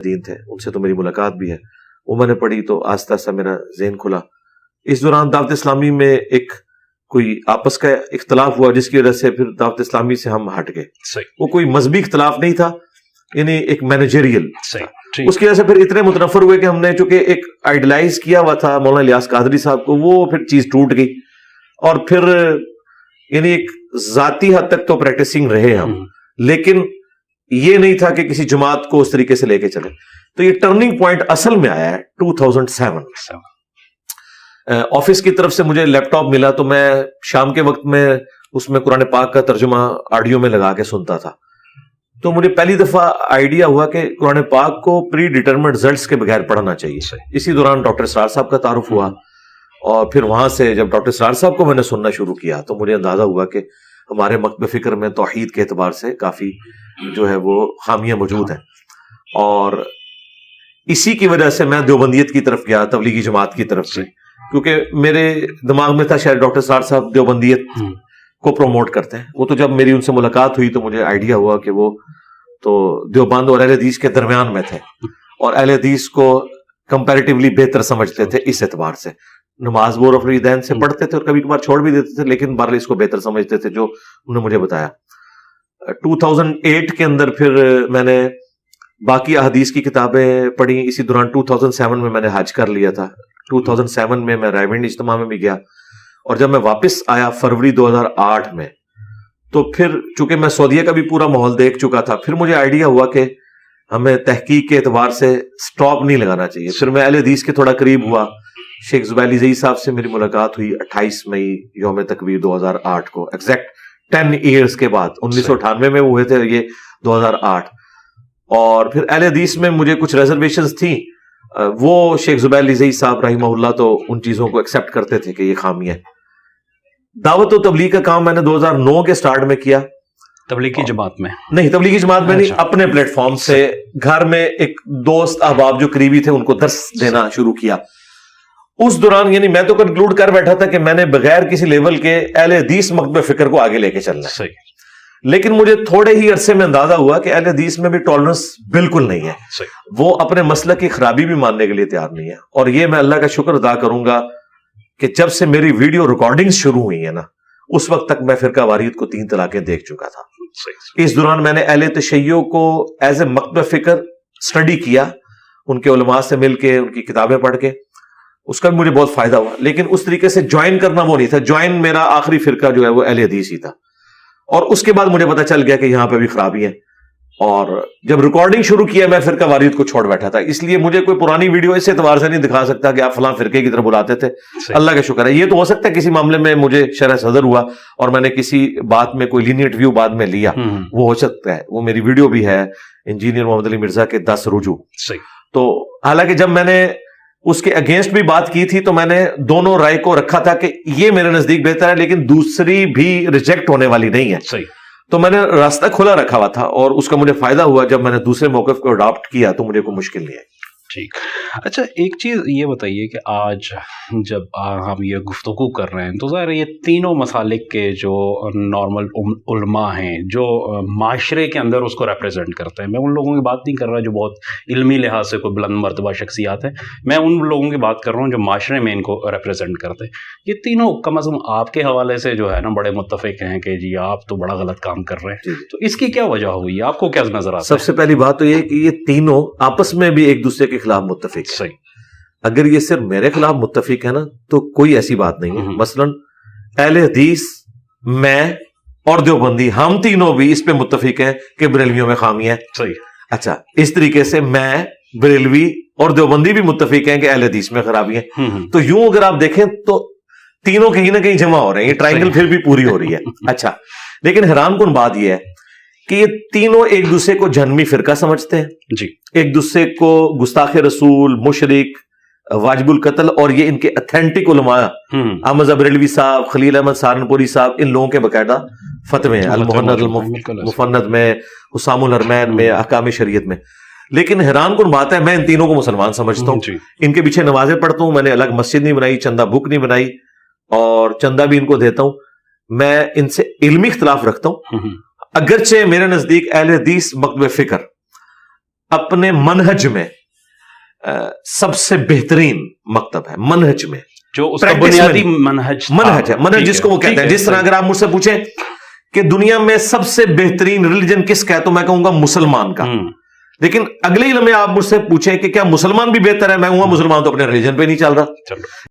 دین تھے، ان سے تو میری ملاقات بھی ہے، وہ میں نے پڑھی تو آہستہ آہستہ میرا ذہن کھلا. اس دوران دعوت اسلامی میں ایک کوئی آپس کا اختلاف ہوا جس کی وجہ سے پھر دعوت اسلامی سے ہم ہٹ گئے. وہ کوئی مذہبی اختلاف نہیں تھا، یعنی ایک مینیجریل. اس کی وجہ سے پھر اتنے متنفر ہوئے کہ ہم نے چونکہ ایک آئیڈلائز کیا ہوا تھا مولانا الیاس قادری صاحب کو، وہ پھر چیز ٹوٹ گئی. اور پھر یعنی ایک ذاتی حد تک تو پریکٹسنگ رہے ہم، لیکن یہ نہیں تھا کہ کسی جماعت کو اس طریقے سے لے کے چلے. تو یہ ٹرننگ پوائنٹ اصل میں آیا ہے 2007. آفس کی طرف سے مجھے لیپ ٹاپ ملا تو میں شام کے وقت میں اس میں قرآن پاک کا ترجمہ آڈیو میں لگا کے سنتا تھا. تو مجھے پہلی دفعہ آئیڈیا ہوا کہ قرآن پاک کو پری ڈیٹرمنٹ رزلٹس کے بغیر پڑھنا چاہیے. اسی دوران ڈاکٹر اسرار صاحب کا تعارف ہوا، اور پھر وہاں سے جب ڈاکٹر اسرار صاحب کو میں نے سننا شروع کیا تو مجھے اندازہ ہوا کہ ہمارے مکتب فکر میں توحید کے اعتبار سے کافی جو ہے وہ خامیاں موجود ہیں. اور اسی کی وجہ سے میں دیوبندیت کی طرف گیا، تبلیغی جماعت کی طرف سے، کیونکہ میرے دماغ میں تھا شاید ڈاکٹر اسرار صاحب دیوبندیت کو پروموٹ کرتے ہیں. وہ تو جب میری ان سے ملاقات ہوئی تو مجھے آئیڈیا ہوا کہ وہ تو دیوبند اور اہل حدیث کے درمیان میں تھے، اور اہل حدیث کو کمپیریٹیولی بہتر سمجھتے تھے. اس اعتبار سے نماز وہ رفع الیدین سے پڑھتے تھے اور کبھی کبھار چھوڑ بھی دیتے تھے، لیکن بہرحال اس کو بہتر سمجھتے تھے جو انہوں نے مجھے بتایا. 2008 کے اندر پھر میں نے باقی احادیث کی کتابیں پڑھی. اسی دوران 2007 میں نے حج کر لیا تھا. 2007 میں رائے اجتماع میں بھی گیا، اور جب میں واپس آیا فروری 2008 میں تو پھر چونکہ میں سعودیہ کا بھی پورا ماحول دیکھ چکا تھا، پھر مجھے آئیڈیا ہوا کہ ہمیں تحقیق کے اعتبار سے سٹاپ نہیں لگانا چاہیے. پھر میں اہل حدیث کے تھوڑا قریب ہوا. شیخ زبیلی زئی صاحب سے میری ملاقات ہوئی 28 مئی یوم تکبیر 2008 کو، ایگزیکٹ 10 ایئرز کے بعد. 1998 میں ہوئے تھے، یہ 2008. اور پھر اہل حدیث میں مجھے کچھ ریزرویشنز تھیں. وہ شیخ زبیلی زئی صاحب رحمہ اللہ تو ان چیزوں کو ایکسپٹ کرتے تھے کہ یہ خامی ہے. دعوت و تبلیغ کا کام میں نے 2009 کے سٹارٹ میں کیا. تبلیغی جماعت میں نہیں، تبلیغی جماعت میں نہیں، اپنے پلیٹ فارم سے گھر میں ایک دوست احباب جو قریبی تھے ان کو درس دینا شروع کیا. اس دوران یعنی میں تو کنکلوڈ کر بیٹھا تھا کہ میں نے بغیر کسی لیول کے اہل حدیث مکتب فکر کو آگے لے کے چلنا ہے. لیکن مجھے تھوڑے ہی عرصے میں اندازہ ہوا کہ اہل حدیث میں بھی ٹالرنس بالکل نہیں ہے. وہ اپنے مسلک کی خرابی بھی ماننے کے لیے تیار نہیں ہے. اور یہ میں اللہ کا شکر ادا کروں گا کہ جب سے میری ویڈیو ریکارڈنگ شروع ہوئی ہے نا، اس وقت تک میں فرقہ واریت کو 3 طلاقیں دیکھ چکا تھا. اس دوران میں نے اہل تشیع کو ایز اے مکتب فکر سٹڈی کیا، ان کے علماء سے مل کے، ان کی کتابیں پڑھ کے، اس کا بھی مجھے بہت فائدہ ہوا. لیکن اس طریقے سے جوائن کرنا وہ نہیں تھا. جوائن میرا آخری فرقہ جو ہے وہ اہل حدیث ہی تھا. اور اس کے بعد مجھے پتا چل گیا کہ یہاں پہ بھی خرابی ہے. اور جب ریکارڈنگ شروع کیا میں فرقہ واریت کو چھوڑ بیٹھا تھا. اس لیے مجھے کوئی پرانی ویڈیو اس اعتبار سے نہیں دکھا سکتا کہ آپ فلاں فرقے کی طرف بلاتے تھے. اللہ کا شکر ہے. یہ تو ہو سکتا ہے کسی معاملے میں مجھے شرح صدر ہوا اور میں نے کسی بات میں کوئی لینیٹ ویو بعد میں لیا، وہ ہو سکتا ہے. وہ میری ویڈیو بھی ہے انجینئر محمد علی مرزا کے 10 رجوع. تو حالانکہ جب میں نے اس کے اگینسٹ بھی بات کی تھی تو میں نے دونوں رائے کو رکھا تھا کہ یہ میرے نزدیک بہتر ہے، لیکن دوسری بھی ریجیکٹ ہونے والی نہیں ہے. تو میں نے راستہ کھلا رکھا ہوا تھا، اور اس کا مجھے فائدہ ہوا. جب میں نے دوسرے موقف کو اڈاپٹ کیا تو مجھے کوئی مشکل نہیں ہے. ٹھیک. اچھا، ایک چیز یہ بتائیے کہ آج جب ہم یہ گفتگو کر رہے ہیں تو ظاہر یہ تینوں مسالک کے جو نارمل علماء ہیں جو معاشرے کے اندر اس کو ریپریزنٹ کرتے ہیں، میں ان لوگوں کی بات نہیں کر رہا جو بہت علمی لحاظ سے کوئی بلند مرتبہ شخصیات ہیں، میں ان لوگوں کی بات کر رہا ہوں جو معاشرے میں ان کو ریپریزنٹ کرتے ہیں. یہ تینوں کم از کم آپ کے حوالے سے جو ہے نا بڑے متفق ہیں کہ جی آپ تو بڑا غلط کام کر رہے ہیں. تو اس کی کیا وجہ ہوئی؟ آپ کو کیا نظر آتا ہے؟ سب سے پہلی بات تو یہ کہ یہ تینوں آپس میں بھی ایک دوسرے کے خلاف متفق ہے. اگر یہ صرف میرے خلاف متفق ہے نا تو کوئی ایسی بات نہیں ہے. مثلا اہل حدیث، میں اور دیوبندی، ہم تینوں بھی اس پہ متفق ہیں کہ بریلویوں میں خامی ہے. اچھا، اس طریقے سے میں، بریلوی اور دیوبندی بھی متفق ہیں کہ اہل حدیث میں خرابی ہے. تو یوں اگر آپ دیکھیں تو تینوں کہیں نہ کہیں جمع ہو رہے ہیں. یہ ٹرائنگل پھر بھی پوری ہو رہی ہے. اچھا، لیکن حیران کن بات یہ ہے کہ یہ تینوں ایک دوسرے کو جہنمی فرقہ سمجھتے ہیں جی، ایک دوسرے کو گستاخ رسول، مشرک، واجب القتل، اور یہ ان کے اتھینٹک علماء احمد بریلوی صاحب، خلیل احمد سہارنپوری صاحب، ان لوگوں کے باقاعدہ فتوے ہیں المہند المفند میں، حسام الحرمین میں، احکام شریعت میں. لیکن حیران کن بات ہے میں ان تینوں کو مسلمان سمجھتا ہوں. ان کے پیچھے نمازیں پڑھتا ہوں. میں نے الگ مسجد نہیں بنائی، چندہ بک نہیں بنائی، اور چندہ بھی ان کو دیتا ہوں. میں ان سے علمی اختلاف رکھتا ہوں، اگرچہ میرے نزدیک اہل حدیث مکتب فکر اپنے منہج میں سب سے بہترین مکتب ہے منہج میں, جو اس کا بنیادی منہج ہے, منہج جس کو وہ کہتے ہیں. جس طرح اگر آپ مجھ سے پوچھیں کہ دنیا میں سب سے بہترین ریلیجن کس کا ہے تو میں کہوں گا مسلمان کا. لیکن اگلے ہی لمحے آپ مجھ سے پوچھیں کہ کیا مسلمان بھی بہتر ہے, میں کہوں گا مسلمان تو اپنے ریلیجن پہ نہیں چل رہا.